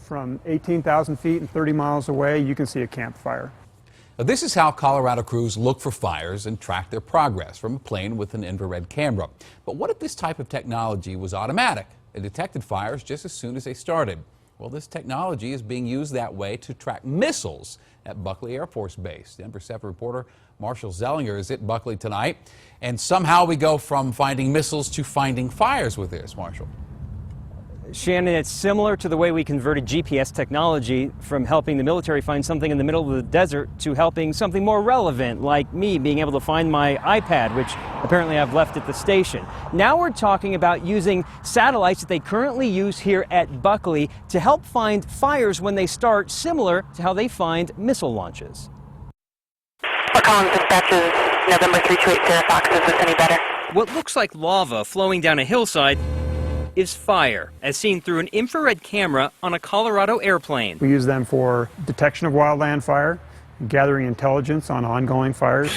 From 18,000 feet and 30 miles away, you can see a campfire. Now, this is how Colorado crews look for fires and track their progress from a plane with an infrared camera. But what if this type of technology was automatic? It detected fires just as soon as they started. Well, this technology is being used that way to track missiles at Buckley Air Force Base. Denver 7 reporter Marshall Zellinger is at Buckley tonight. And somehow we go from finding missiles to finding fires with this, Marshall. Shannon, it's similar to the way we converted GPS technology from helping the military find something in the middle of the desert to helping something more relevant, like me being able to find my iPad, which apparently I've left at the station. Now we're talking about using satellites that they currently use here at Buckley to help find fires when they start, similar to how they find missile launches. Collins dispatches November 328 Sierra Fox. Is this any better? What looks like lava flowing down a hillside is fire, as seen through an infrared camera on a Colorado airplane. We use them for detection of wildland fire, gathering intelligence on ongoing fires.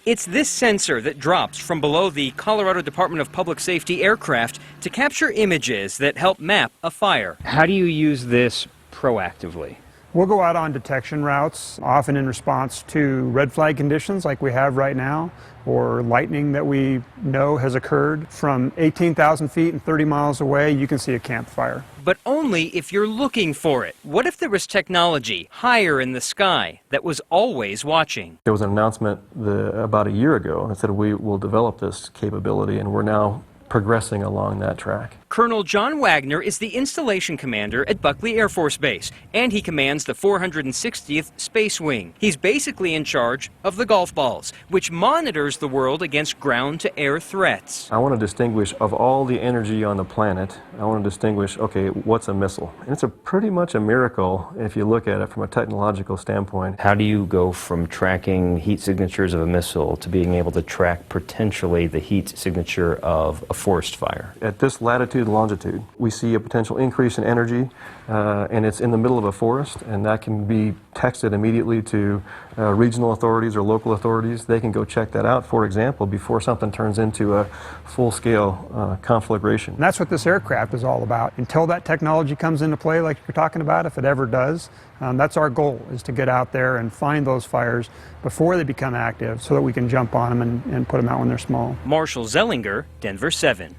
It's this sensor that drops from below the Colorado Department of Public Safety aircraft to capture images that help map a fire. How do you use this proactively? We'll go out on detection routes, often in response to red flag conditions like we have right now, or lightning that we know has occurred. From 18,000 feet and 30 miles away, you can see a campfire. But only if you're looking for it. What if there was technology higher in the sky that was always watching? There was an announcement about a year ago that said we will develop this capability, and we're now progressing along that track. Colonel John Wagner is the installation commander at Buckley Air Force Base, and he commands the 460th Space Wing. He's basically in charge of the golf balls, which monitors the world against ground-to-air threats. I want to distinguish, of all the energy on the planet, I want to distinguish, okay, what's a missile? And it's pretty much a miracle if you look at it from a technological standpoint. How do you go from tracking heat signatures of a missile to being able to track potentially the heat signature of a forest fire? At this latitude and longitude, we see a potential increase in energy, and it's in the middle of a forest, and that can be texted immediately to regional authorities or local authorities. They can go check that out, for example, before something turns into a full-scale conflagration. And that's what this aircraft is all about. Until that technology comes into play, like you're talking about, if it ever does, that's our goal, is to get out there and find those fires before they become active so that we can jump on them and put them out when they're small. Marshall Zellinger, Denver 7.